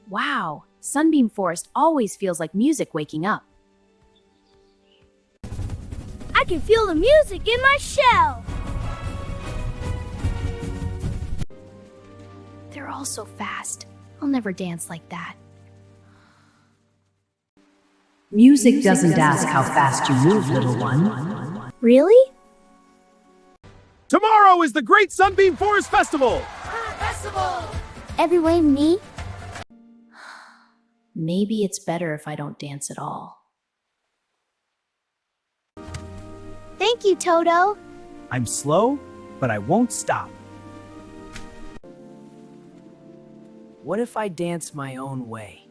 Wow, Sunbeam Forest always feels like music waking up. I can feel the music in my shell. They're all so fast. I'll never dance like that. Music doesn't ask how fast you move, little one. Really? Tomorrow is the Great Sunbeam Forest Festival! Everyone, me? Maybe it's better if I don't dance at all. Thank you, Toto. I'm slow, but I won't stop. What if I dance my own way?